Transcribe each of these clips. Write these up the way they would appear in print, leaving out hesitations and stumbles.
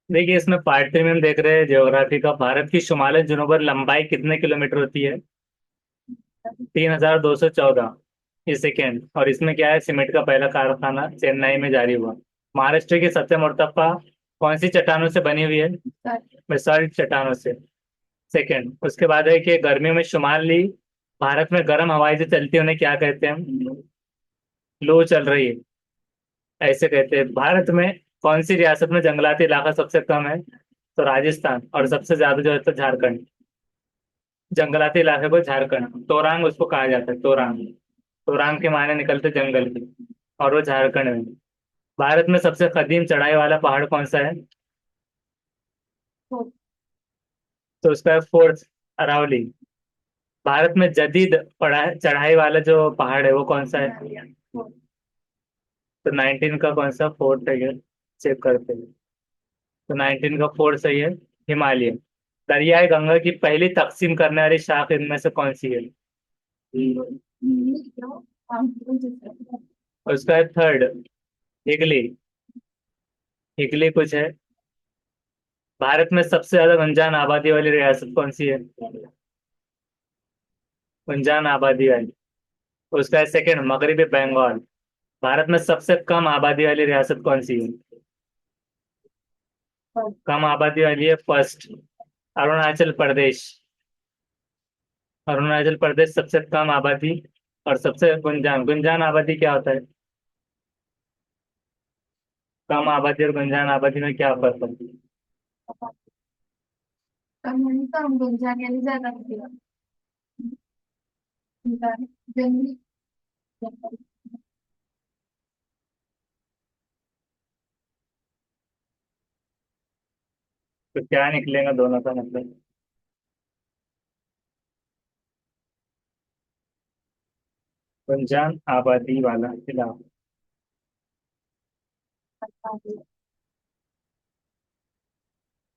देखिए, इसमें पार्ट 3 में हम देख रहे हैं ज्योग्राफी का। भारत की शुमाली जनूबर लंबाई कितने किलोमीटर होती है? 3214 ये सेकेंड। और इसमें क्या है, सीमेंट का पहला कारखाना चेन्नई में जारी हुआ। महाराष्ट्र की सबसे मुर्तफा कौन सी चट्टानों से बनी हुई है? बेसाल्ट चट्टानों से। सेकेंड। उसके बाद है कि गर्मियों में शुमाली भारत में गर्म हवाएं जो चलती है उन्हें क्या कहते हैं? लू चल रही है, ऐसे कहते हैं। भारत में कौन सी रियासत में जंगलाती इलाका सबसे कम है? तो राजस्थान। और सबसे ज्यादा जो है तो झारखंड। जंगलाती इलाके को झारखंड, तोरांग उसको कहा जाता है, तोरांग। तोरांग के मायने निकलते जंगल की। और वो झारखंड में। भारत में सबसे कदीम चढ़ाई वाला पहाड़ कौन सा है? तो उसका है फोर्ट अरावली। भारत में जदीद चढ़ाई वाला जो पहाड़ है वो कौन सा है? तो 19 का कौन सा फोर्ट है ये? चेक करते हैं। तो 19 का फोर्ट सही है, हिमालय। दरियाई गंगा की पहली तकसीम करने वाली शाख इनमें से कौन सी है? उसका है थर्ड, हिगली। हिगली कुछ है। भारत में सबसे ज्यादा घनजान आबादी वाली रियासत कौन सी है? घनजान आबादी वाली। उसका है सेकंड, मगरबी बंगाल। भारत में सबसे कम आबादी वाली रियासत कौन सी है? कम आबादी वाली है फर्स्ट, अरुणाचल प्रदेश। अरुणाचल प्रदेश सबसे कम आबादी। और सबसे गुंजान, गुंजान आबादी क्या होता है? कम आबादी और गुंजान आबादी में क्या फर्क है? तो क्या निकलेगा दोनों का मतलब? गुंजान आबादी वाला इलाका।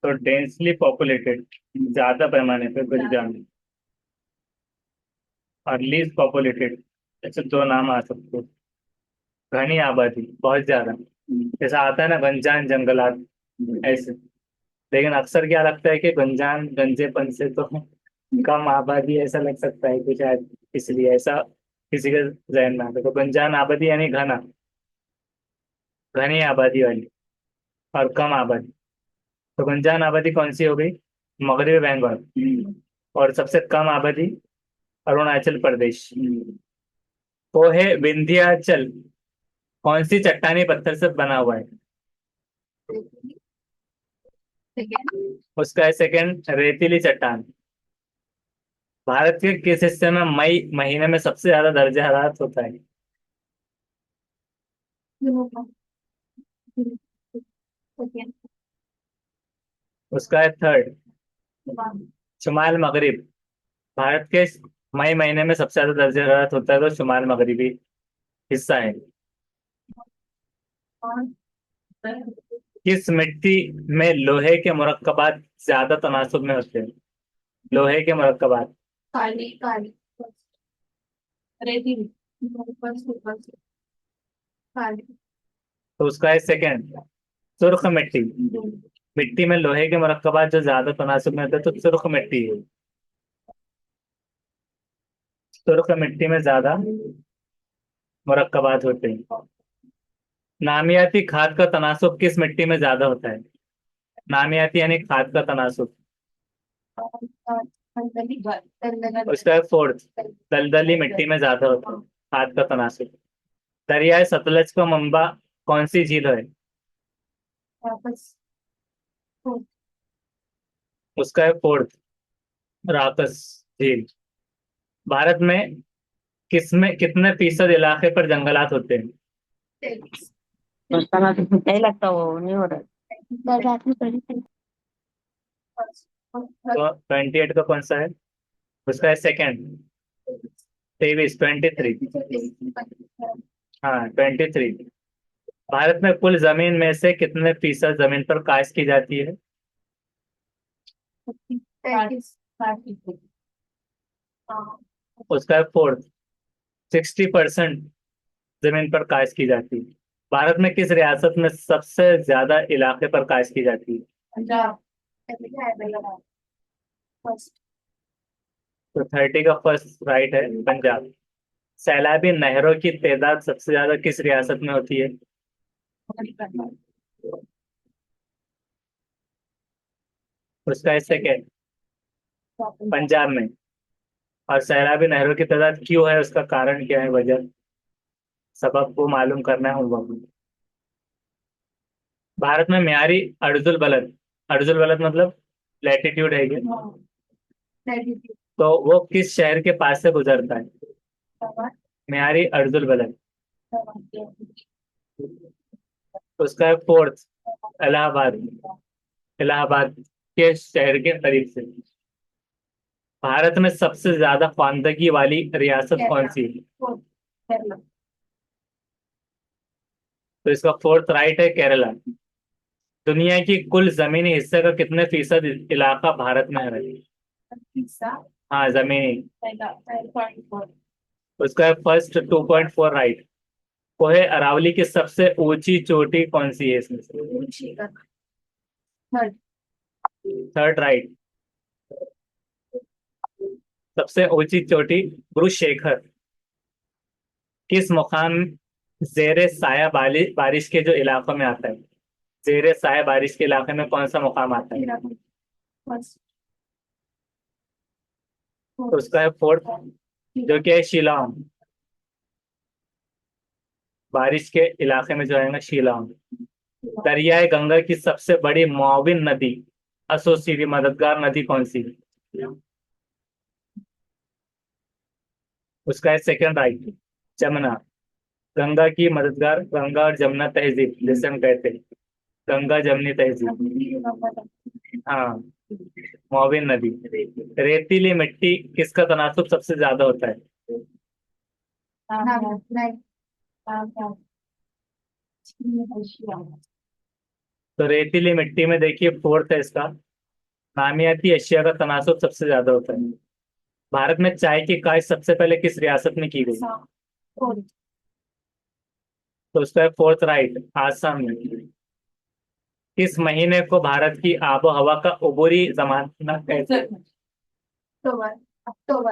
तो डेंसली पॉपुलेटेड, ज्यादा पैमाने पे गुंजान। और लीस्ट पॉपुलेटेड, ऐसे दो नाम आ सकते हैं। घनी आबादी, बहुत ज्यादा। जैसा आता है ना घनजान जंगलात, ऐसे। लेकिन अक्सर क्या लगता है कि घनजान गंजेपन से तो कम आबादी ऐसा लग सकता है कि शायद इसलिए ऐसा किसी के जहन में आता है। तो घनजान आबादी यानी घना, घनी आबादी वाली और कम आबादी। तो घनजान आबादी कौन सी हो गई? मगरबी बंगाल। और सबसे कम आबादी अरुणाचल प्रदेश। वो है विंध्याचल, कौन सी चट्टानी पत्थर से बना हुआ है? उसका है सेकंड, रेतीली चट्टान। भारत के किस हिस्से में मई महीने में सबसे ज्यादा दर्जा हरारत होता है? उसका है थर्ड, शुमाल मगरिब। भारत के मई महीने में सबसे ज्यादा दर्जा हरारत होता है तो शुमाल मगरिबी हिस्सा है। किस मिट्टी में लोहे के मुरक्कबात ज्यादा तनासुब में होते हैं? लोहे के मुरक्कबात। तो उसका है सेकंड, सुर्ख मिट्टी। मिट्टी में लोहे के मुरक्कबात जो ज्यादा तनासुब में होते हैं तो सुर्ख मिट्टी है। सुर्ख मिट्टी में ज्यादा मुरक्कबात होते हैं। नामियाती खाद का तनासुब किस मिट्टी में ज्यादा होता है? नामियाती यानी खाद का तनासुब। उसका है फोर्थ, दलदली मिट्टी में ज्यादा होता है खाद का तनासुब। दरियाए सतलज का मंबा कौन सी झील है? उसका है फोर्थ, राकस झील। भारत में किसमें कितने फीसद इलाके पर जंगलात होते हैं? दोस्ताना तो नहीं लगता, वो नहीं हो रहा है। रात में पढ़ी थी। तो 28 का कौन सा है? उसका है सेकंड, 23 हाँ 23। भारत में कुल जमीन में से कितने फीसद जमीन पर काश्त की जाती है? उसका है फोर्थ, 60% जमीन पर काश्त की जाती है। भारत में किस रियासत में सबसे ज्यादा इलाके पर काश्त की जाती है? पंजाब ऐसे क्या है पहला फर्स्ट तो 30 का फर्स्ट राइट है पंजाब। सैलाबी नहरों की तादाद सबसे ज्यादा किस रियासत में होती है? उसका हिस्सा क्या है? पंजाब में। और सैलाबी नहरों की तादाद क्यों है, उसका कारण क्या है, वजह, सबब को मालूम करना है होगा। भारत में म्यारी अर्जुल बलद मतलब लैटिट्यूड है ये। तो वो किस शहर के पास से गुजरता है? म्यारी अर्जुल बलद। उसका फोर्थ इलाहाबाद। इलाहाबाद के शहर के करीब से। भारत में सबसे ज्यादा खांदगी वाली रियासत कौन सी है? तो इसका फोर्थ राइट है केरला। दुनिया की कुल जमीनी हिस्से का कितने फीसद इलाका भारत में है? हाँ, जमीनी। उसका फर्स्ट 2.4 राइट। कोहे अरावली की सबसे ऊंची चोटी कौन सी है इसमें से? Third right. सबसे ऊंची चोटी गुरु शेखर किस मुकाम जेर साया बारिश के जो इलाकों में आता है? जेर साया बारिश के इलाके में कौन सा मुकाम आता है? तो उसका है फोर्थ, जो कि है शिलांग। बारिश के इलाके में जो है ना, शिलांग। दरियाए गंगा की सबसे बड़ी मुआविन नदी, एसोसिएटेड मददगार नदी कौन सी है? उसका है सेकंड राइट, जमुना। गंगा की मददगार, गंगा और जमुना तहजीब जिसे हम कहते हैं, गंगा जमनी तहजीब। हाँ, मोबिन नदी। रेतीली मिट्टी किसका तनासुब सबसे ज्यादा होता है? तो रेतीली मिट्टी में देखिए फोर्थ है इसका, नामियाती अशिया का तनासुब सबसे ज्यादा होता है। भारत में चाय की काश्त सबसे पहले किस रियासत में की गई? तो उसका है फोर्थ राइट, आसाम में। किस महीने को भारत की आबो हवा का उबूरी जमाना कहते हैं?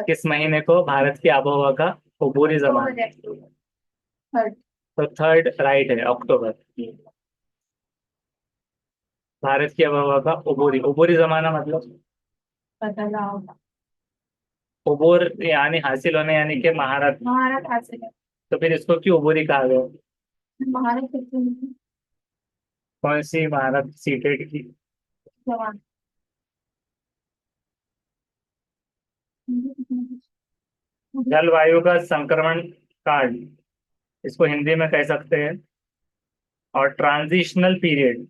किस महीने को भारत की आबो हवा का उबूरी जमाना? तो थर्ड राइट है, अक्टूबर। भारत की आबोहवा का उबूरी उबूरी जमाना मतलब उबूर यानी हासिल होने, यानी कि महारत। महारत हासिल है। तो फिर इसको क्यों उबूरी कहा गया? महारत कितनी है? कौन सी महारत, सीटेड की? जवान। जलवायु का संक्रमण काल, इसको हिंदी में कह सकते हैं। और ट्रांजिशनल पीरियड,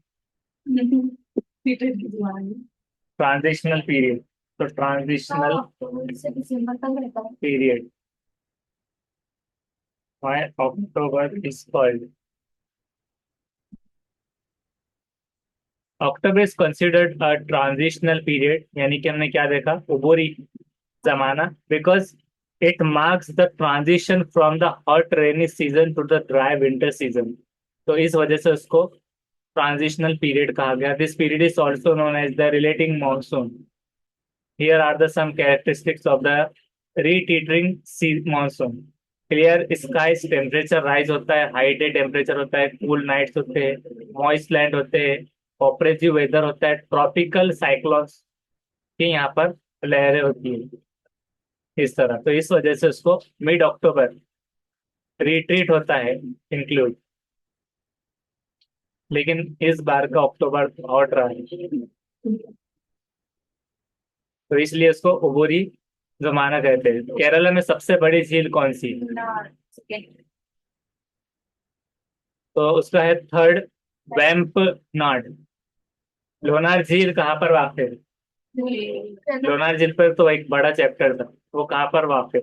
सीटेड की जवान। Transitional period. तो ट्रांजिशनल अक्टूबर से दिसंबर तक रहता है। Period, why October is called, October is considered a transitional period, यानी कि हमने क्या देखा, उबूरी जमाना, because it marks the transition from the hot rainy season to the dry winter season. तो इस वजह से उसको ट्रांजिशनल पीरियड कहा गया। This period is also known as the retreating monsoon. Here are the some characteristics of the retreating monsoon. Clear skies, temperature rise होता है, high day temperature होता है, कूल नाइट्स होते हैं, मॉइस्ट लैंड होते हैं, ऑपरेटिव वेदर होता है, ट्रॉपिकल साइक्लोन्स की यहाँ पर लहरें होती है इस तरह। तो इस वजह से उसको मिड अक्टूबर रिट्रीट होता है इंक्लूड। लेकिन इस बार का अक्टूबर हॉट रहा है, तो इसलिए उसको उबूरी जमाना कहते हैं। केरला में सबसे बड़ी झील कौन सी है? तो उसका है थर्ड, वैम्प नाड। लोनार झील कहाँ पर वाक़ है? लोनार झील पर तो एक बड़ा चैप्टर था, वो कहाँ पर वाक़ है?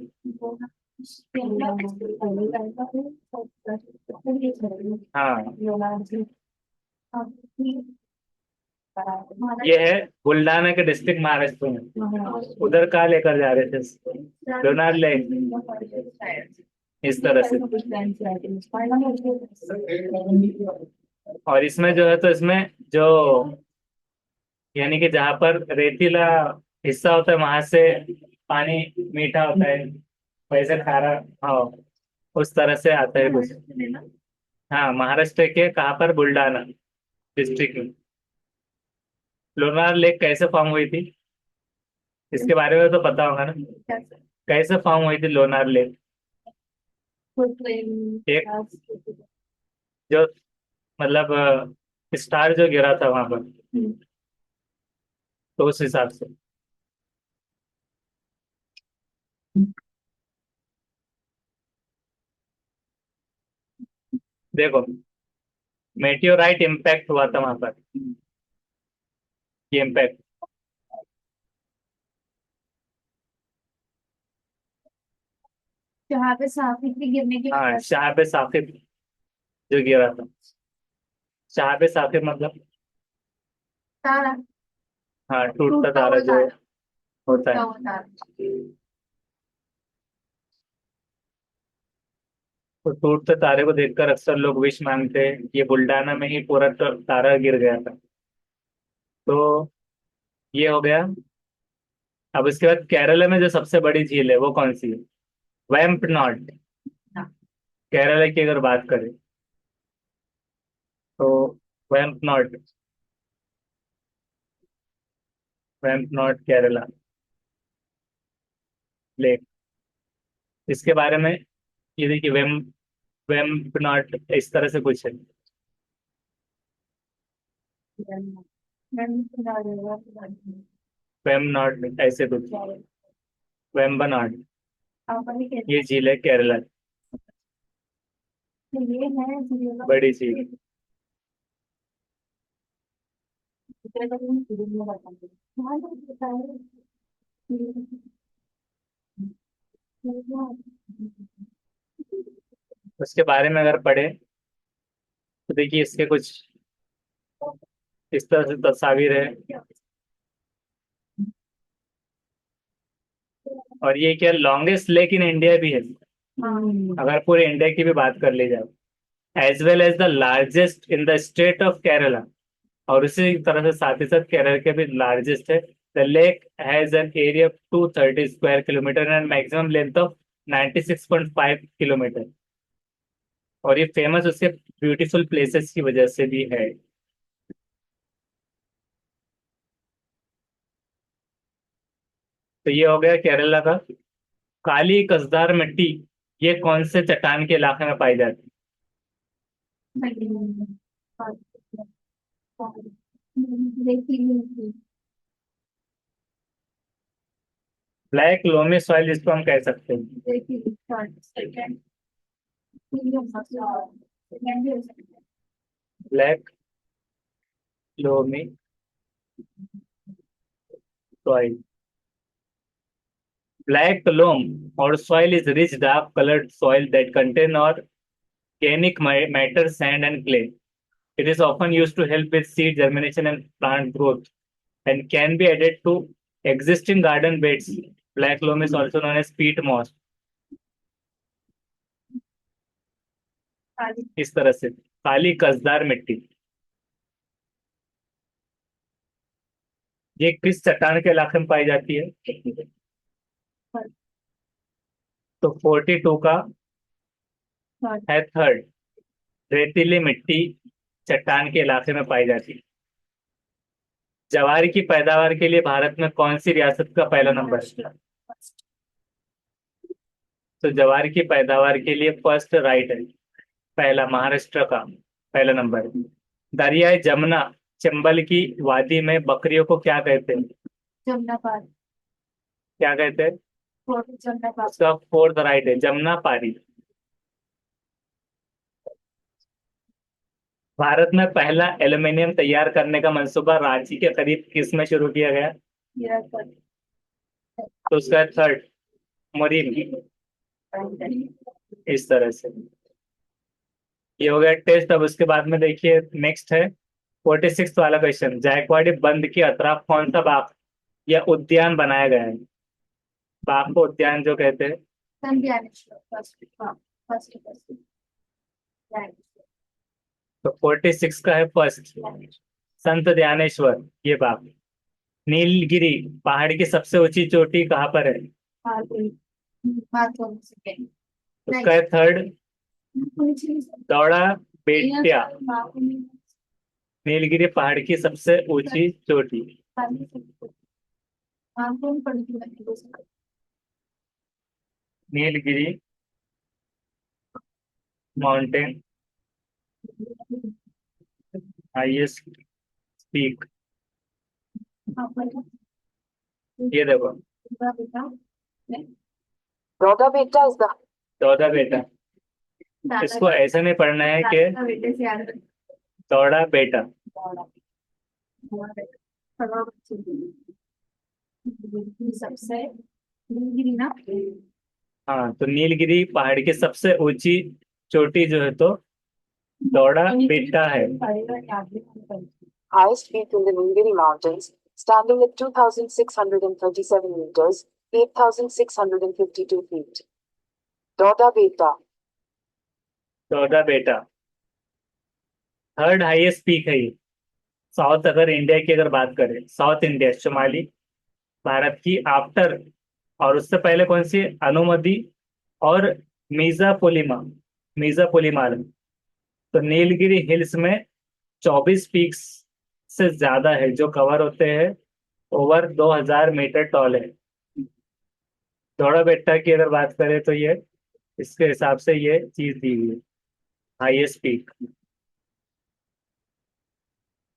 हाँ, ये है बुल्डाना के डिस्ट्रिक्ट, महाराष्ट्र में। उधर कहाँ लेकर जा रहे थे? लोनार लेक, इस तरह से। और इसमें जो है, तो इसमें जो यानी कि जहाँ पर रेतीला हिस्सा होता है वहां से पानी मीठा होता है, वैसे खारा। हाँ, उस तरह से आता है कुछ। हाँ, महाराष्ट्र के कहाँ पर, बुल्डाना डिस्ट्रिक्ट में। लोनार लेक कैसे फॉर्म हुई थी, इसके बारे में तो पता होगा ना। कैसे फॉर्म हुई थी लोनार लेक? एक जो मतलब स्टार जो गिरा था वहां पर, तो उस हिसाब से। देखो, मेटियोराइट इम्पैक्ट हुआ था वहां पर, ये इम्पैक्ट। जहाँ पे साफी के गिरने की हाँ, वजह से शाह पे साकिब जो गिरा था। शाह पे साकिब मतलब, तारा हाँ, टूटता टूटता तारा हुआ जो तारा होता टूटता है। हुआ तारा। तो टूटते तारे को देखकर अक्सर लोग विश मांगते हैं। ये बुल्डाना में ही पूरा तारा गिर गया था। तो ये हो गया। अब इसके बाद केरला में जो सबसे बड़ी झील है वो कौन सी है? वेम्पनॉट। केरला की अगर बात करें तो वेम्पनॉट, वेम्पनॉट केरला लेक। इसके बारे में ये देखिए, वेम्पनॉट इस तरह से कुछ है। वेम्पनॉट ऐसे कुछ, वेम्बनॉट। ये झील है केरला की, ये है बड़ी झील। उसके बारे में अगर पढ़े तो देखिए, इसके कुछ इस तरह से तस्वीर है। और ये क्या, लॉन्गेस्ट लेक इन इंडिया भी है, अगर पूरे इंडिया की भी बात कर ली जाए। As well as the largest in the state of Kerala. और उसी तरह से साथ ही साथ केरल के भी लार्जेस्ट है। The lake has an area of 230 square kilometre and maximum length of 96.5 kilometre. और ये फेमस उसके ब्यूटीफुल प्लेसेस की वजह से भी है। तो ये हो गया केरला का। काली कसदार मिट्टी, ये कौन से चट्टान के इलाके में पाई जाती है? ब्लैक लोमी सॉइल इसको हम कह सकते हैं। Black loamy soil. Black loam or soil is rich dark colored soil that contain organic matter, sand and clay. It is often used to help with seed germination and plant growth and can be added to existing garden beds. Black loam is also known as peat moss. इस तरह से काली कसदार मिट्टी, ये किस चट्टान के इलाके में पाई जाती है? तो 42 का है थर्ड, रेतीली मिट्टी चट्टान के इलाके में पाई जाती है। जवार की पैदावार के लिए भारत में कौन सी रियासत का पहला नंबर है? तो जवार की पैदावार के लिए फर्स्ट राइट है, पहला महाराष्ट्र का पहला नंबर है। दरियाई जमुना चंबल की वादी में बकरियों को क्या कहते हैं? जमुना पार क्या कहते हैं? जमुना पार। उसका फोर्थ राइट है, जमुना पारी। भारत में पहला एल्युमिनियम तैयार करने का मंसूबा रांची के करीब किस में शुरू किया गया? तो उसका थर्ड, मुरीन। इस तरह से ये हो गया टेस्ट। अब उसके बाद में देखिए, नेक्स्ट है 46 वाला क्वेश्चन। जायकवाड़ी बंद के अतराफ कौन सा बाग या उद्यान बनाया गया है? बाग को उद्यान जो कहते हैं। तो 46 का है फर्स्ट, संत ध्यानेश्वर ये बाग। नीलगिरी पहाड़ की सबसे ऊंची चोटी कहाँ पर है? उसका है थर्ड दौड़ा बेटिया। नीलगिरी पहाड़ की सबसे ऊंची चोटी। Nilgiri mountain highest peak. ये देखो, Doga Beta is the 14 बेटा। इसको ऐसा नहीं पढ़ना है कि दौड़ा बेटा। सबसे नीलगिरी ना हाँ, तो नीलगिरी पहाड़ की सबसे ऊंची चोटी जो है तो दौड़ा बेटा है। highest peak in the Nilgiri Mountains, standing at 2,637 meters, 8,652 feet. Doda Beta. 14 बेटा थर्ड हाईएस्ट पीक है ये। साउथ, अगर इंडिया की अगर बात करें, साउथ इंडिया शुमाली भारत की आफ्टर, और उससे पहले कौन सी? अनुमति और मीज़ापोलिमा, मीज़ापोलिमाल। तो नीलगिरी हिल्स में 24 पीक्स से ज्यादा है जो कवर होते हैं, ओवर 2000 मीटर टॉल है। दौड़ा बेट्टा की अगर बात करें तो ये इसके हिसाब से ये चीज दी हुई है, हाईएस्ट पीक,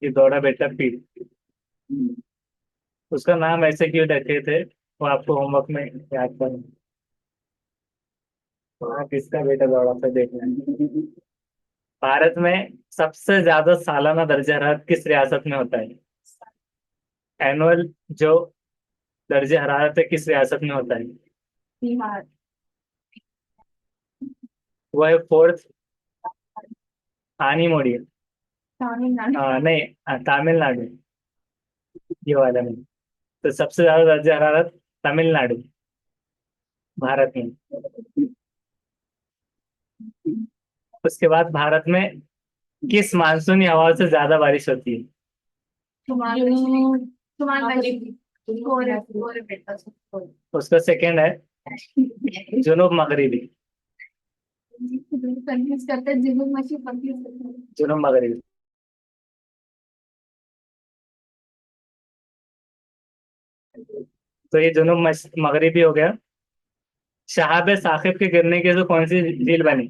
ये दौड़ा बेट्टा पीक। उसका नाम ऐसे क्यों रखे थे वो आपको होमवर्क में याद करना। वहाँ किसका बेटा दौड़ा था देखना है। भारत में सबसे ज्यादा सालाना दर्जा हरारत किस रियासत में होता है? एनुअल जो दर्जा हरारत है किस रियासत में होता है? बिहार। वो है फोर्थ आनी मोड़ी। तमिलनाडु। नहीं, तमिलनाडु, ये वाला नहीं। तो सबसे ज्यादा दर्जा हरारत तमिलनाडु, भारत में। उसके बाद भारत में किस मानसूनी हवा से ज्यादा बारिश होती है? उसका सेकंड है जुनूब मगरिबी। कंफ्यूज करते हैं जुनून मशीन कंफ्यूज करते हैं। जुनूब मगरिबी। तो ये जुनूब मगरिबी हो गया। शहाब साकिब के गिरने की तो कौन सी झील बनी?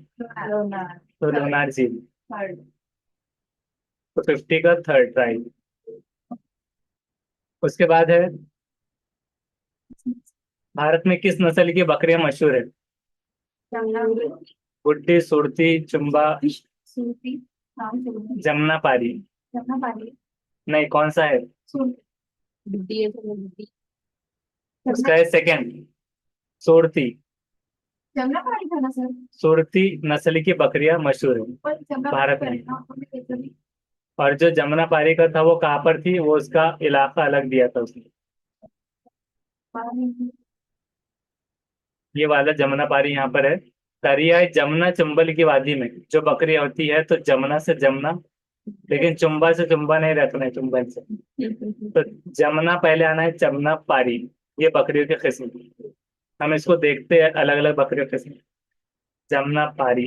तो लोनार झील। तो 50 का थर्ड राइट। उसके बाद है भारत में किस नस्ल की बकरियां मशहूर है? बुड्ढी, सुरती, चुम्बा, जमुनापारी। नहीं, कौन सा है? उसका है सेकंड सुरती। जमुनापारी था ना सर। सुरती नस्ल की बकरियां मशहूर है भारत में। और जो जमुनापारी का था वो कहाँ पर थी, वो उसका इलाका अलग दिया था उसने। ये वाला जमुनापारी यहाँ पर है। दरियाई जमुना चंबल की वादी में जो बकरियां होती है तो जमुना से जमुना, लेकिन चुम्बा से चुम्बा नहीं रखना है, चुम्बन से। तो जमुना पहले आना है, जमुना पारी। ये बकरियों के किस्म, हम इसको देखते हैं अलग अलग बकरियों के किस्म। जमुना पारी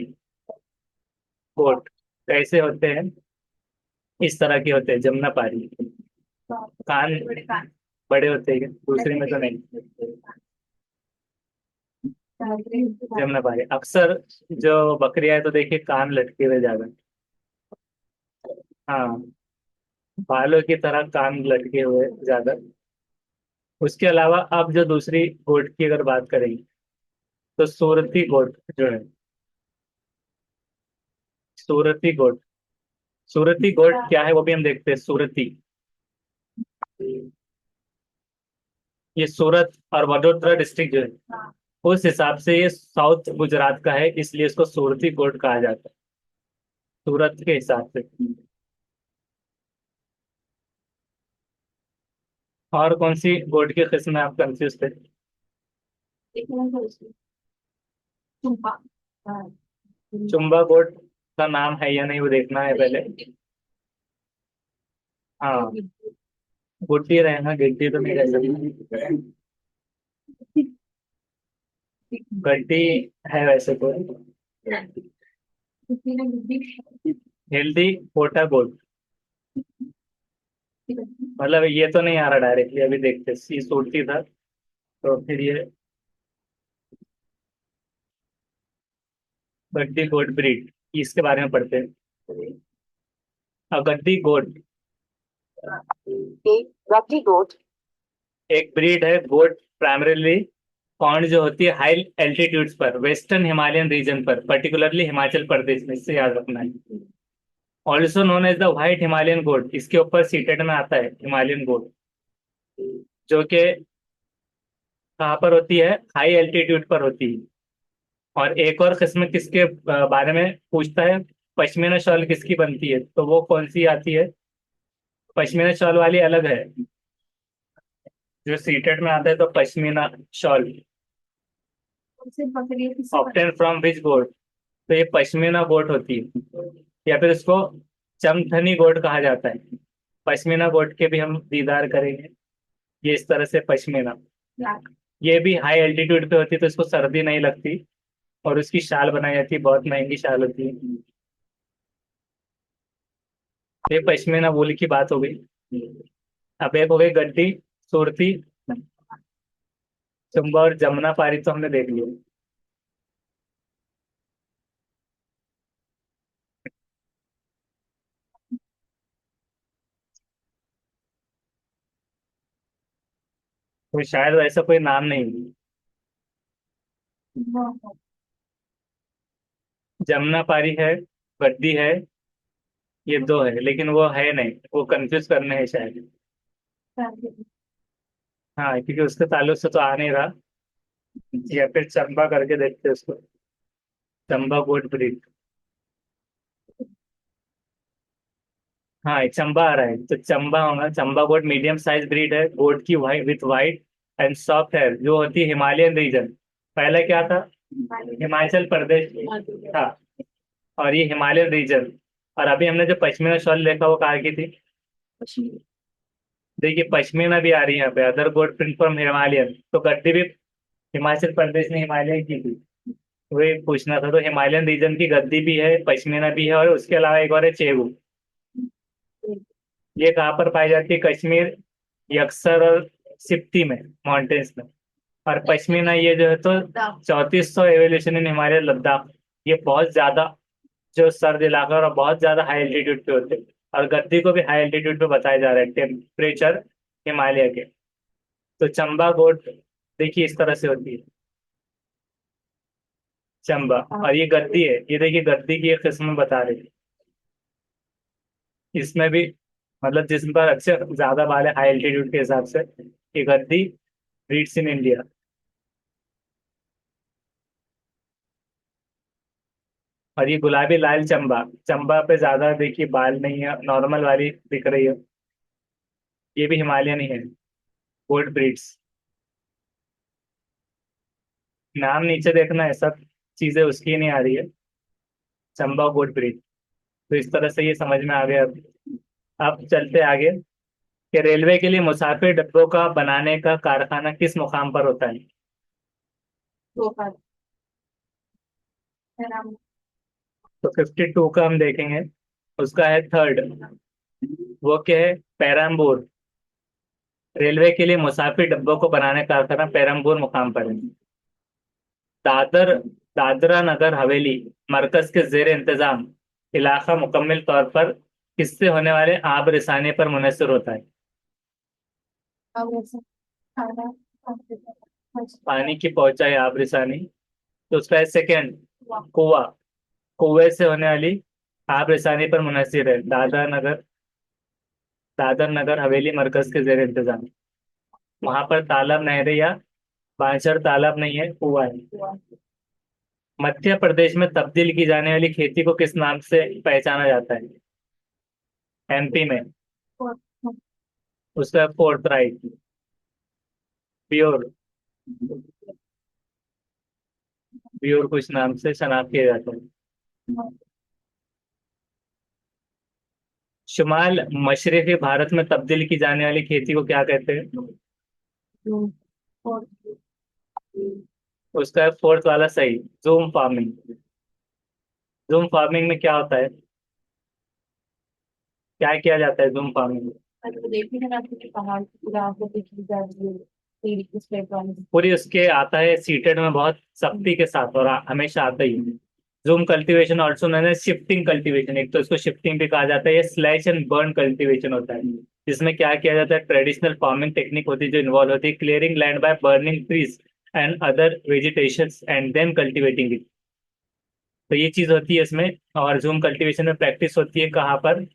कोट कैसे होते हैं? इस तरह के होते हैं जमुना पारी। कान बड़े होते हैं, दूसरे में तो नहीं। जमुना पारी अक्सर जो बकरियां है तो देखिए कान लटके हुए ज्यादा। हाँ, बालों की तरह कान लटके हुए ज्यादा। उसके अलावा अब जो दूसरी गोट की अगर बात करेंगे तो सूरती गोट जो है, सूरती गोट। सूरती गोट क्या है वो भी हम देखते हैं। सूरती, ये सूरत और वडोदरा डिस्ट्रिक्ट जो है उस हिसाब से ये साउथ गुजरात का है, इसलिए इसको सूरती गोट कहा जाता है, सूरत के हिसाब से। और कौन सी गोट की किस्म में आप कंफ्यूज थे? चुम्बा गोट का नाम है या नहीं वो देखना है पहले। हाँ, गुड्डी रहना, गिड्डी तो नहीं रह सकती। गड्डी है वैसे तो। हेल्दी पोटा गोट। मतलब ये तो नहीं आ रहा डायरेक्टली, अभी देखते सी सूटती था तो फिर ये गड्डी गोट ब्रीड, इसके बारे में पढ़ते हैं। Gaddi goat A. Rugby goat. एक ब्रीड है गोट, प्राइमरीली फाउंड जो होती है हाई एल्टीट्यूड्स पर, वेस्टर्न हिमालयन रीजन पर, पर्टिकुलरली हिमाचल प्रदेश में, इससे याद रखना है। Also known as the white Himalayan goat, इसके ऊपर सीटेड में आता है हिमालयन गोट, जो कि कहाँ पर होती है, हाई एल्टीट्यूड पर होती है। और एक और किस्म किसके बारे में पूछता है, पश्मीना शॉल किसकी बनती है, तो वो कौन सी आती है, पश्मीना शॉल वाली अलग है। जो सीटेड में आता है तो pashmina shawl, obtained from which goat, तो ये पश्मीना गोट होती है, या फिर इसको चमथनी गोट कहा जाता है। पश्मीना गोट के भी हम दीदार करेंगे। ये इस तरह से पश्मीना, ये भी हाई एल्टीट्यूड पे होती है तो इसको सर्दी नहीं लगती, और उसकी शाल बनाई जाती है, बहुत महंगी शाल होती है। ये पश्मीना वूल की बात हो गई। अब एक हो गई गद्दी, सुरती, चंबा और जमुना पारी तो हमने देख लिया। तो शायद ऐसा कोई नाम नहीं है। जमुना पारी है, गद्दी है, ये दो है, लेकिन वो है नहीं, वो कंफ्यूज करने हैं शायद। हाँ, क्योंकि उसके ताल्लुक से तो आ नहीं रहा। या फिर चंबा करके देखते हैं उसको, चंबा गोट ब्रीड। हाँ, एक चंबा आ रहा है तो चंबा होगा, Chamba goat medium size breed है, गोट की white with white and soft hair, जो होती है हिमालयन रीजन। पहले क्या था, हिमाचल प्रदेश था, और ये हिमालयन रीजन। और अभी हमने जो पश्मीना शॉल देखा वो कहाँ की थी, देखिए पश्मीना भी आ रही है यहाँ पे, other goat print from Himalayan, तो गद्दी भी हिमाचल प्रदेश ने हिमालय की थी। वही पूछना था, तो हिमालयन रीजन की गद्दी भी है, पश्मीना भी है, और उसके अलावा एक और है चेगू। ये कहाँ पर पाई जाती है, कश्मीर, यक्सर और सिप्ती में, माउंटेन्स में। और पश्मीना ये जो है तो 3400 एवेल्यूशन इन हिमालय लद्दाख, ये बहुत ज्यादा जो सर्द इलाका और बहुत ज्यादा हाई एल्टीट्यूड पे होते हैं। और गद्दी को भी हाई एल्टीट्यूड पे बताया जा रहा है, टेम्परेचर हिमालय के। तो चंबा गोट देखिए इस तरह से होती है, चंबा। और ये गद्दी है, ये देखिए गद्दी की एक किस्म बता रही है, इसमें भी मतलब जिसम पर अच्छे ज्यादा बाल है हाई एल्टीट्यूड के हिसाब से, ये गद्दी ब्रीड्स इन इंडिया। और ये गुलाबी लाल चंबा, चंबा पे ज्यादा देखिए बाल नहीं है, नॉर्मल वाली दिख रही है, ये भी हिमालयन ही है, गोल्ड ब्रीड्स। नाम नीचे देखना है, सब चीजें उसकी नहीं आ रही है, चंबा गोल्ड ब्रीड। तो इस तरह से ये समझ में आ गया। अब चलते आगे, कि रेलवे के लिए मुसाफिर डिब्बों का बनाने का कारखाना किस मुकाम पर होता है। तो 52 का हम देखेंगे, उसका है थर्ड, वो क्या है, पेरम्बूर। रेलवे के लिए मुसाफिर डिब्बों को बनाने का कारखाना पेरम्बूर मुकाम पर है। दादर, दादरा नगर हवेली मरकज के जेर इंतजाम इलाका मुकम्मल तौर पर किससे होने वाले आब रिसाने पर मुनहसर होता है। पानी की पहुंचाई आब रिसानी, तो उसका है सेकेंड, कुआ, कुएं से होने वाली आब रिसानी पर मुनहसर है, दादर नगर हवेली मरकज के जेर इंतजाम। वहां पर तालाब, नहरें या बांछड़ तालाब नहीं है, कुआ है। मध्य प्रदेश में तब्दील की जाने वाली खेती को किस नाम से पहचाना जाता है, एमपी में, उसका फोर्थ राइट, प्योर, प्योर कुछ नाम से शनाख्त किया जाता है। शुमाल मशरक़ी भारत में तब्दील की जाने वाली खेती को क्या कहते हैं? उसका फोर्थ वाला सही, जूम फार्मिंग। जूम फार्मिंग में क्या होता है, क्या किया जाता है जूम फार्मिंग में? पूरी उसके आता है सीटेड में बहुत सख्ती के साथ, और हमेशा आता ही है। Jhum cultivation also known as shifting cultivation, एक तो इसको शिफ्टिंग भी कहा जाता है, ये स्लैश एंड बर्न कल्टीवेशन होता है। जिसमें क्या किया जाता है, ट्रेडिशनल फार्मिंग टेक्निक होती है जो इन्वॉल्व होती है clearing land by burning trees and other vegetation and then cultivating it. तो ये चीज होती है इसमें। और जूम कल्टीवेशन में प्रैक्टिस होती है कहाँ पर?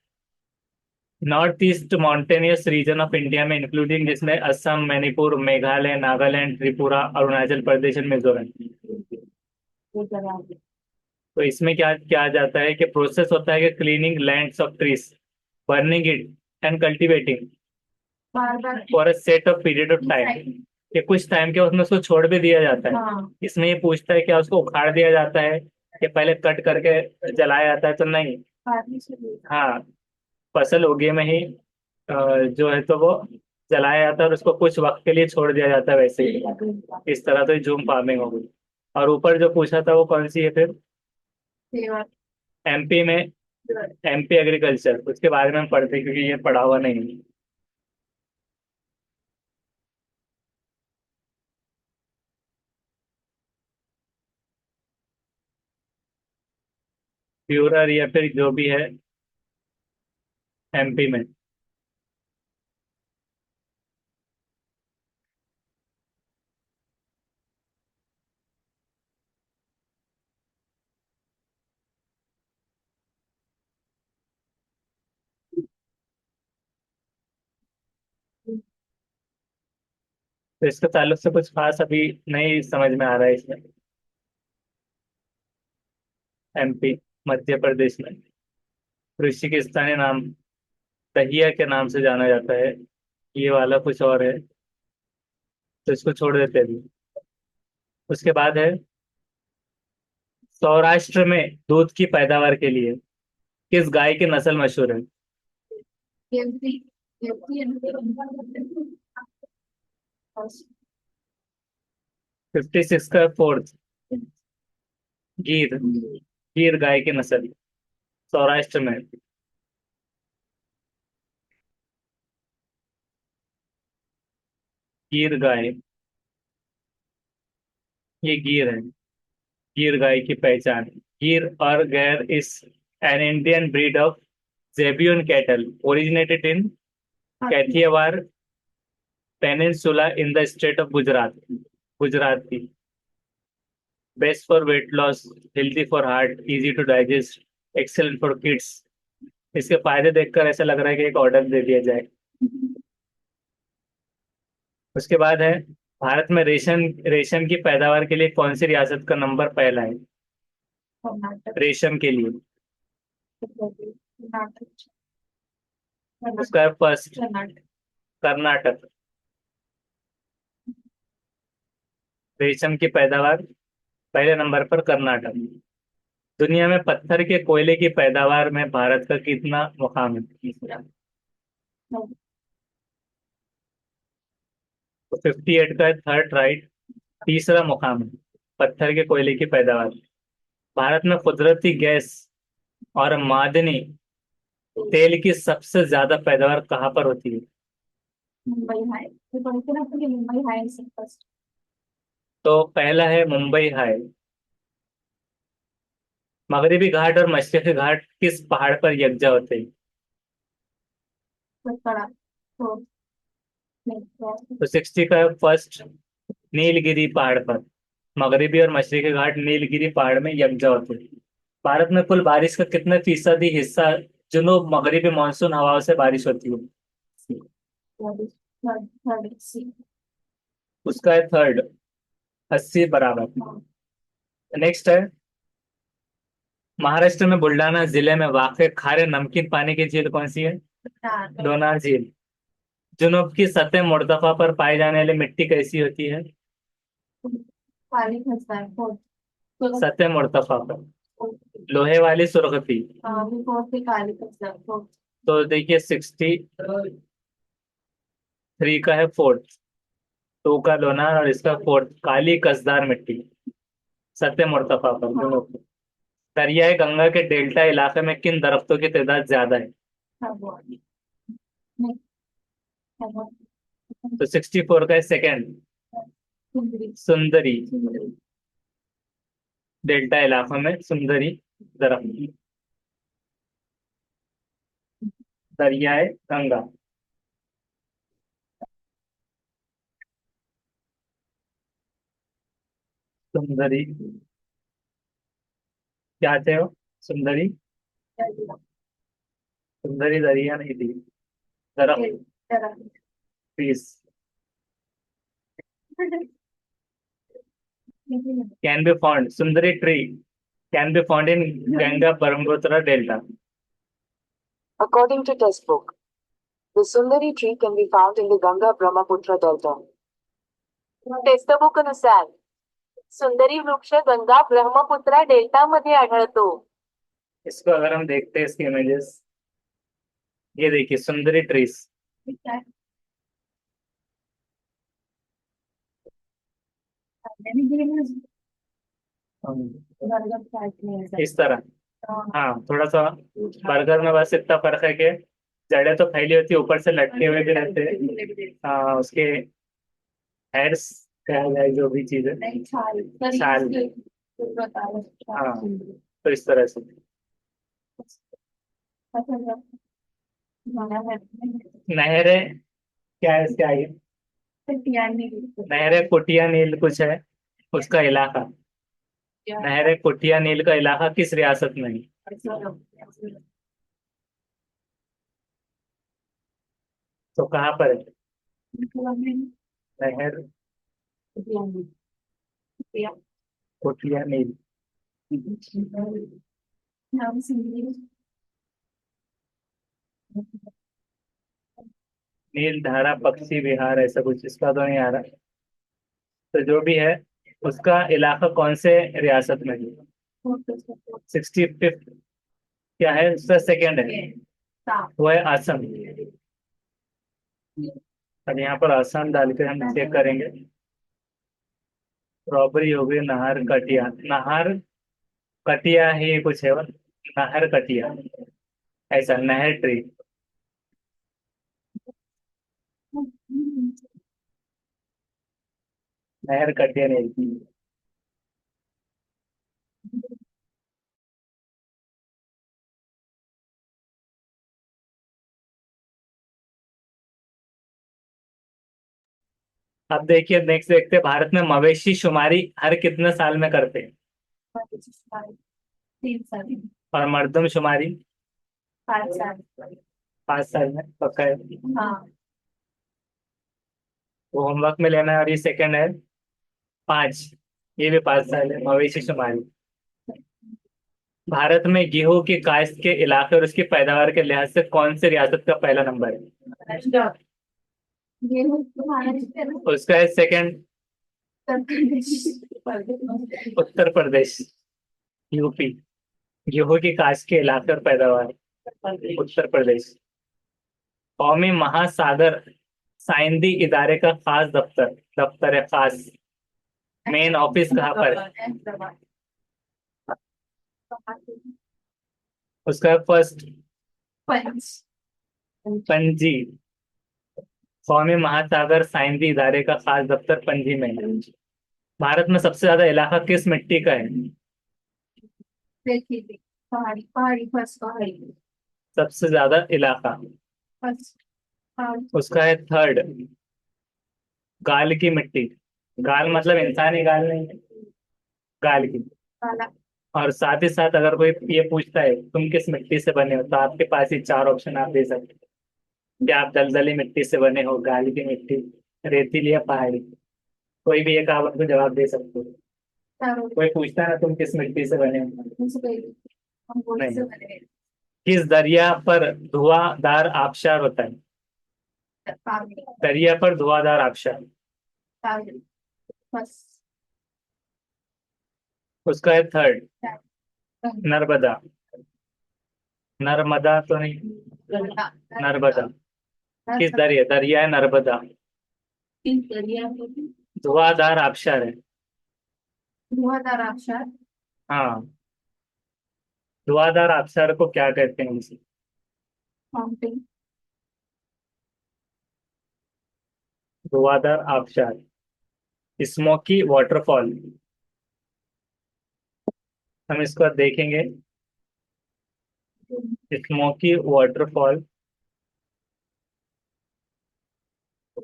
North east mountainous region of India में, इंक्लूडिंग जिसमें असम, मणिपुर, मेघालय, नागालैंड, त्रिपुरा, अरुणाचल प्रदेश और मिजोरम। तो इसमें क्या किया जाता है कि प्रोसेस होता है कि cleaning lands of trees, burning it and cultivating for a set of period of time. कि कुछ टाइम के उसमें उसको छोड़ भी दिया जाता है। इसमें ये पूछता है क्या उसको उखाड़ दिया जाता है कि पहले कट करके जलाया जाता है, तो नहीं। हाँ, फसल उगे में ही जो है तो वो जलाया जाता है और उसको कुछ वक्त के लिए छोड़ दिया जाता है वैसे ही। इस तरह तो जूम फार्मिंग हो गई। और ऊपर जो पूछा था वो कौन सी है फिर? एमपी में, एमपी एग्रीकल्चर, उसके बारे में हम पढ़ते हैं, क्योंकि ये पढ़ा हुआ नहीं है। प्यूरर या फिर जो भी है एमपी में। तो इसके ताल्लुक से कुछ खास अभी नहीं समझ में आ रहा है इसमें। एमपी, मध्य प्रदेश में कृषि के स्थानीय नाम दहिया के नाम से जाना जाता है। ये वाला कुछ और है, तो इसको छोड़ देते हैं अभी। उसके बाद है सौराष्ट्र में दूध की पैदावार के लिए किस गाय की नस्ल मशहूर है? 56 का फोर्थ, गिर। गिर गाय की नस्ल, सौराष्ट्र में। गिर गाय, ये गिर है। गिर गाय की पहचान। गिर और गैर is an Indian breed of zebu cattle originated in Kathiawar peninsula in the state of Gujarat. Gujarat की। Best for weight loss, healthy for heart, easy to digest, excellent for kids. इसके फायदे देखकर ऐसा लग रहा है कि एक ऑर्डर दे दिया जाए। उसके बाद है भारत में रेशम, रेशम की पैदावार के लिए कौन सी रियासत का नंबर पहला है रेशम के लिए? उसका है फर्स्ट, कर्नाटक। रेशम की पैदावार पहले नंबर पर कर्नाटक। दुनिया में पत्थर के कोयले की पैदावार में भारत का कितना मुकाम है? तो 58 का थर्ड राइट, तीसरा मुकाम है पत्थर के कोयले की पैदावार। भारत में कुदरती गैस और मादनी तेल की सबसे ज्यादा पैदावार कहाँ पर होती है? तो पहला है मुंबई हाई। मगरबी घाट और मशरकी घाट किस पहाड़ पर यकजा होते हैं? तो 60 का फर्स्ट, नीलगिरी पहाड़ पर। मगरबी और मशरकी घाट नीलगिरी पहाड़ में यकजा होते हैं। भारत में कुल बारिश का कितने फीसदी हिस्सा जुनूब मगरबी मानसून हवाओं से बारिश होती है? उसका है थर्ड, 80 बराबर। नेक्स्ट है महाराष्ट्र में बुल्डाना जिले में वाक़ खारे नमकीन पानी की झील कौन सी है? लोनार झील। जुनूब की सतह मुर्तफा पर पाई जाने वाली मिट्टी कैसी होती है? सतह मुर्तफा पर लोहे वाली सुर्खती। तो देखिए 63 का है फोर्थ, 2 का लोनार और इसका फोर्थ काली कसदार मिट्टी, सत्य मुर्तफा पर दोनों पे। दरियाई गंगा के डेल्टा इलाके में किन दरख्तों की तादाद ज्यादा है? तो 64 का है सेकेंड, सुंदरी। डेल्टा इलाकों में सुंदरी दरख्त, दरियाए गंगा। सुंदरी क्या थे वो? सुंदरी, सुंदरी दरिया नहीं थी, दरख्त, piece. Can be found, Sundari tree can be found in Ganga Brahmaputra delta. According to textbook, the Sundari tree can be found in the Ganga Brahmaputra Delta. Text book नुसार सुंदरी वृक्ष गंगा ब्रह्मपुत्रा डेल्टा मध्ये आढळतो. इसको अगर हम देखते हैं इसके इमेजेस, ये देखिए सुंदरी ट्रीज, इस तरह। हाँ थोड़ा सा बर्गर में बस इतना फर्क है कि जड़ें तो फैली होती है, ऊपर से लटके हुए भी रहते हैं। हाँ उसके हेड्स कहा जाए जो भी चीज है, छाल। हाँ तो इस तरह से। नहरें क्या है इसके आगे? नहरें कुटिया नील कुछ है उसका इलाका। नहरें कुटिया नील का इलाका किस रियासत में है? तो कहाँ पर है नहर कुटिया नील? नील धारा पक्षी विहार ऐसा कुछ, इसका तो नहीं आ रहा। तो जो भी है उसका इलाका कौन से रियासत में है? 65th क्या है उसका सेकेंड है, वो है असम। अब यहाँ पर असम डालकर हम चेक करेंगे। रॉबरी हो गई, नाहर कटिया, नाहर कटिया ही कुछ है वो, नाहर कटिया ऐसा, नहर ट्री। नहर कटिया नहीं। अब देखिए नेक्स्ट देखते हैं, भारत में मवेशी शुमारी हर कितने साल में करते हैं? 3 साल। और मर्दम शुमारी? 5 साल। 5 साल में पक्का है? हाँ। वो होमवर्क में लेना है। और ये सेकंड है 5, ये भी 5 साल है मवेशी शुमारी। भारत में गेहूं की काश्त के इलाके और उसकी पैदावार के लिहाज से कौन से रियासत का पहला नंबर है? गेहूं तो महाराष्ट्र है ना? उसका है सेकंड, उत्तर प्रदेश, यूपी। गेहूं की काश्त के इलाके और पैदावार, उत्तर प्रदेश। कौमी महासागर साइंदी इदारे का खास दफ्तर, दफ्तर है खास, मेन ऑफिस कहाँ पर है? उसका फर्स्ट पंच। पणजी। कौमी महासागर साइंदी इदारे का खास दफ्तर पणजी में है। भारत में सबसे ज्यादा इलाका किस मिट्टी का है? देखिए पहाड़ी पहाड़ी फर्स्ट पहाड़ी सबसे ज्यादा इलाका, फर्स्ट पहाड़ी उसका है थर्ड, गाल की मिट्टी। गाल मतलब इंसानी गाल नहीं है, गाल की। वाला। और साथ ही साथ अगर कोई ये पूछता है तुम किस मिट्टी से बने हो, तो आपके पास ही 4 ऑप्शन आप दे सकते हैं कि आप दलदली मिट्टी से बने हो, गाल की मिट्टी, रेतीली या पहाड़ी। कोई भी एक आप उनको जवाब दे सकते हो। चारों कोई पूछता है ना तुम किस मिट्टी से बने हो, से पहले हम बोल से नहीं। बने किस दरिया पर धुआंधार आबशार होता है? पानी दरिया पर धुआंधार आबशार, पानी फर्स्ट उसका है थर्ड, नर्मदा। नर्मदा तो नहीं, नर्मदा। किस दरिया है नर्मदा। किस दरिया को धुआंधार आबशार है। धुआंधार आबशार हाँ, धुआंधार आबशार को क्या कहते हैं इसे। माउंटेन धुआंधार आबशार, स्मोकी वाटरफॉल। हम इसको देखेंगे। स्मोकी वाटरफॉल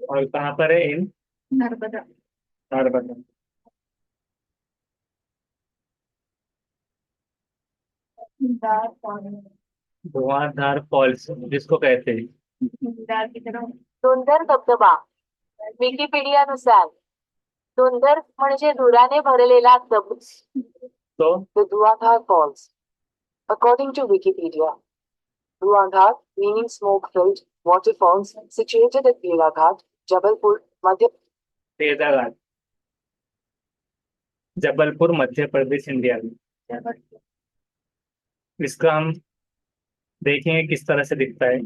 और कहाँ पर है इन नर्मदा नर्मदा। दार पानी धुआंधार फॉल्स जिसको कहते हैं। दार की तरह धुंधर धबधबा विकिपीडियानुसार धुंधर म्हणजे धुराने भरलेला धब तो The Dhuandhar Falls. According to Wikipedia, Dhuandhar, meaning smoke-filled waterfalls, situated at Bhelaghat, Jabalpur, Madhya भेड़ाघाट, जबलपुर मध्य प्रदेश इंडिया में। जबलपुर इसका हम देखेंगे किस तरह से दिखता है।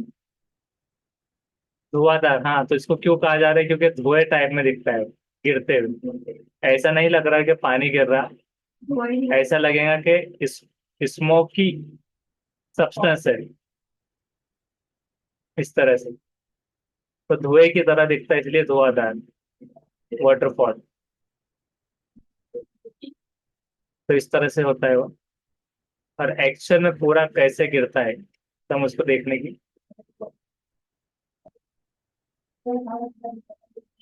धुआंधार, हाँ, तो इसको क्यों कहा जा रहा है, क्योंकि धुएं टाइप में दिखता है गिरते हुए। ऐसा नहीं लग रहा कि पानी गिर रहा, वही ऐसा लगेगा कि इस स्मोक की सब्सटेंस है इस तरह से। तो धुएं की तरह दिखता है, इसलिए धुआंधार वाटरफॉल। तो इस तरह से होता है वो। और एक्शन में पूरा कैसे गिरता है तो हम उसको देखने की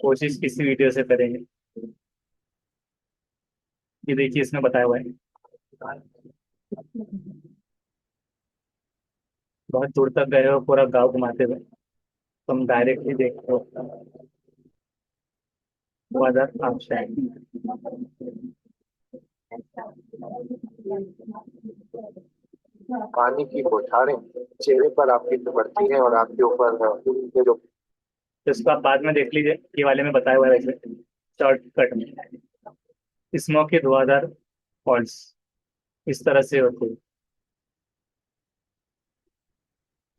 कोशिश किसी वीडियो से करेंगे। ये देखिए इसमें बताया हुआ है। बहुत दूर तक गए हो पूरा गांव घुमाते हुए, तो हम डायरेक्टली देखते हो धुआंधार आबशार। पानी की बौछारें चेहरे पर आपके पड़ती हैं और आपके ऊपर ये जो तो इसको आप बाद में देख लीजिए, ये वाले में बताया हुआ है वैसे शॉर्टकट में। स्मोकी धुआंधार फॉल्स इस तरह से होते हैं।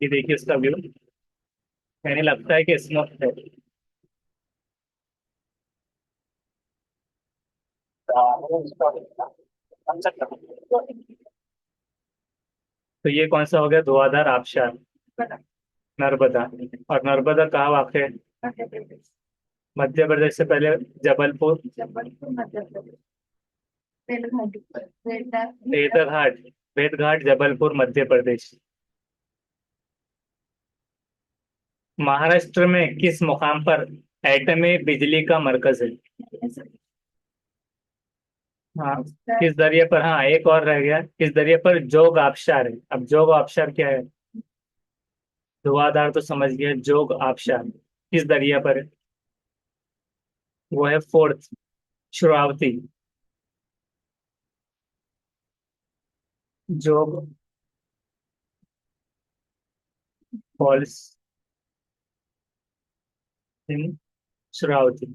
ये देखिए इसका व्यू, यानी लगता है कि स्मोक है। तो ये कौन सा हो गया, धुआंधार आबशार नर्मदा। और नर्मदा कहाँ वाक़ है। मध्य प्रदेश मध्य प्रदेश से पहले जबलपुर, जबलपुर मध्य प्रदेश बेलघाटी बेलदार भेदघाट, भेदघाट जबलपुर मध्य प्रदेश। महाराष्ट्र में किस मुकाम पर एटमी बिजली का मरकज है। हाँ, किस दरिया पर, हाँ एक और रह गया, किस दरिया पर जोग आबशार है। अब जोग आबशार क्या है। धुआंधार तो समझ गया, जोग आबशार किस दरिया पर है। वो है फोर्थ श्रावती। जोग फॉल्स इन श्रावती,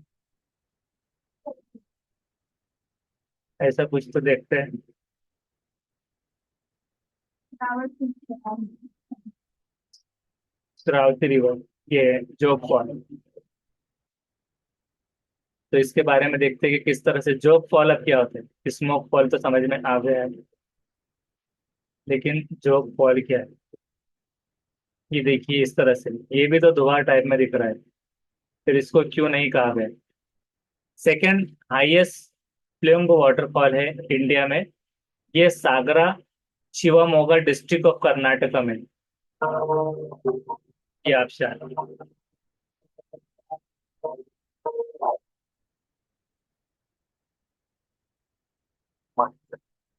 ऐसा कुछ तो देखते हैं। श्रावती रिवर, ये है जोग फॉल। तो इसके बारे में देखते हैं कि किस तरह से जोग फॉल अब क्या होता है। स्मोक फॉल तो समझ में आ गया है, लेकिन जोग फॉल क्या है। ये देखिए इस तरह से, ये भी तो धुआं टाइप में दिख रहा है, फिर इसको क्यों नहीं कहा गया। सेकंड हाईएस्ट फ्लेइंग वाटरफॉल है इंडिया में, ये सागरा शिवमोगा डिस्ट्रिक्ट ऑफ कर्नाटका में। ये आबशार,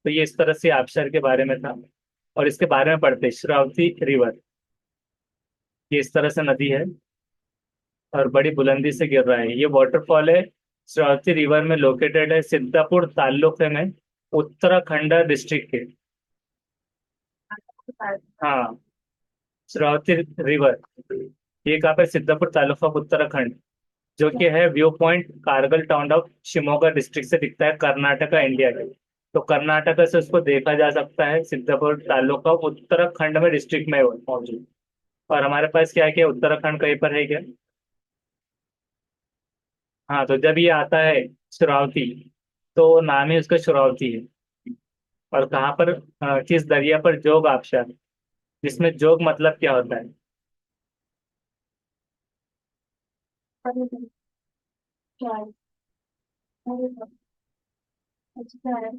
तो ये इस तरह से आबशार के बारे में था। और इसके बारे में पढ़ते श्रावती रिवर, ये इस तरह से नदी है और बड़ी बुलंदी से गिर रहा है। ये वाटरफॉल है, श्रावती रिवर में लोकेटेड है, सिद्धापुर तालुके में, उत्तराखंड डिस्ट्रिक्ट के। हाँ, श्रावती रिवर ये कहाँ पे, सिद्धापुर तालुका उत्तराखंड, जो कि है view point Kargil town of Shimoga district से दिखता है, कर्नाटका इंडिया के। तो कर्नाटका से उसको देखा जा सकता है, सिद्धापुर तालुका उत्तराखंड में डिस्ट्रिक्ट में मौजूद। और हमारे पास क्या क्या उत्तराखंड कहीं पर है क्या? हाँ, तो जब ये आता है श्रावती, तो नाम ही उसका श्रावती है। और कहाँ पर, किस दरिया पर जोग आबशार, जिसमें जोग मतलब क्या होता है? अरे चार। अरे अच्छा है।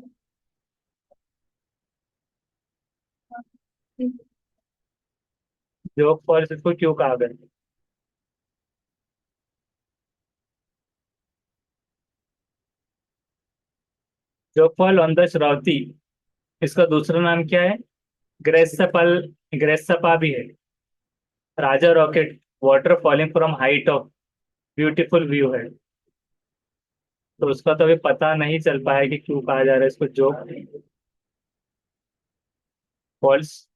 जोग फॉल्स इसको क्यों कहा गया? जोग फॉल ऑन द श्रावती, इसका दूसरा नाम क्या है? ग्रेसपल, ग्रेसपा भी है। Raja rocket, water falling from height of beautiful view है। तो उसका तो अभी पता नहीं चल पाया कि क्यों कहा जा रहा है इसको जोग फॉल्स।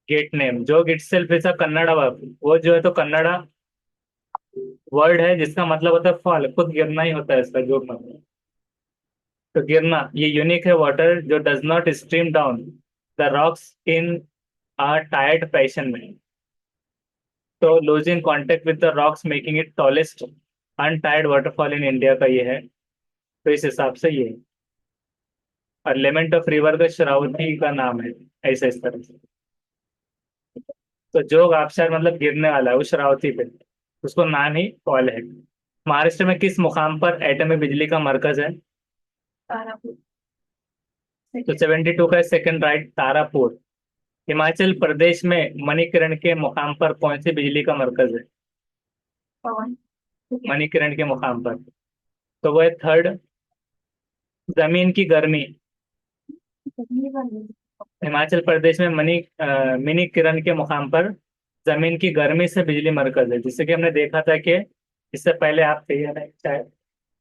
गेट नेम, जोग itself is a Kannada word, वो जो है तो कन्नड़ा वर्ड है जिसका मतलब होता है फॉल, खुद गिरना ही होता है इसका जोग मतलब। तो गिरना, ये यूनिक है वाटर जो does not stream down the rocks in a tired passion में। तो losing contact with the rocks making it tallest untired waterfall in India का ये है। तो इस हिसाब से ये है। और लेमेंट ऑफ रिवर का शरावती का नाम है, ऐसे इस तरह से। तो जोग आबशार मतलब गिरने वाला है उस शरावती पे, उसको नाम ही फॉल है। महाराष्ट्र में किस मुकाम पर एटमी बिजली का मरकज है? तारापुर। तो सेकंड। 72 का सेकंड राइट, तारापुर। हिमाचल प्रदेश में मणिकरण के मुकाम पर कौन सी बिजली का मरकज है? पवन। सेकंड। मणिकरण के मुकाम पर, तो वो है थर्ड। जमीन की गर्मी, कितनी बनी? हिमाचल प्रदेश में मणिकरण के मुकाम पर जमीन की गर्मी से बिजली मरकज है। जिससे कि हमने देखा था कि इससे पहले आप थे या नहीं शायद,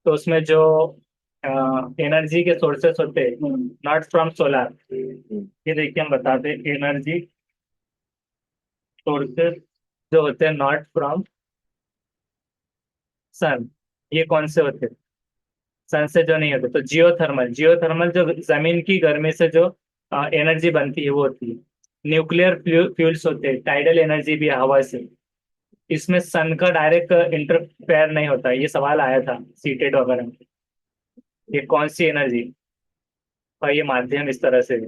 तो उसमें जो एनर्जी के सोर्सेस होते हैं, नॉट फ्रॉम सोलार, ये देखिए हम बताते हैं एनर्जी सोर्सेस जो होते हैं नॉट फ्रॉम सन, ये कौन से होते हैं? सन से जो नहीं होते, तो जियोथर्मल, जियोथर्मल जो जमीन की गर्मी से जो एनर्जी बनती है वो होती है। न्यूक्लियर फ्यूल्स होते हैं, टाइडल एनर्जी भी है हवा से। इसमें सन का डायरेक्ट इंटरफेयर नहीं होता, ये सवाल आया था सीटेड वगैरह में। ये कौन सी एनर्जी, और ये माध्यम इस तरह से है।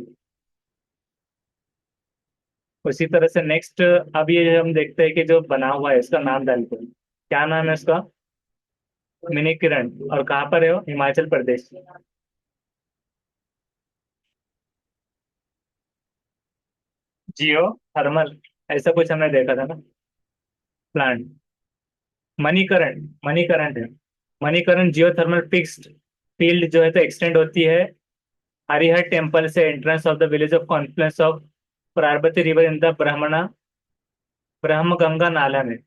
उसी तरह से नेक्स्ट, अब ये हम देखते हैं कि जो बना हुआ है इसका नाम डालते हैं, क्या नाम है इसका? मिनी किरण। और कहाँ पर है वो? हिमाचल प्रदेश। जियो थर्मल, ऐसा कुछ हमने देखा था ना प्लांट। मणिकरण, मणिकरण है। मणिकरण जियोथर्मल फिक्स्ड फील्ड जो है तो एक्सटेंड होती है हरिहर टेम्पल से entrance of the village of Confluence of Parvati river in the ब्रह्मणा, ब्रह्मगंगा नाला में।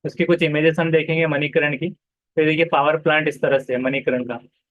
उसकी कुछ इमेजेस हम देखेंगे मणिकरण की। फिर देखिए पावर प्लांट इस तरह से है मणिकरण का।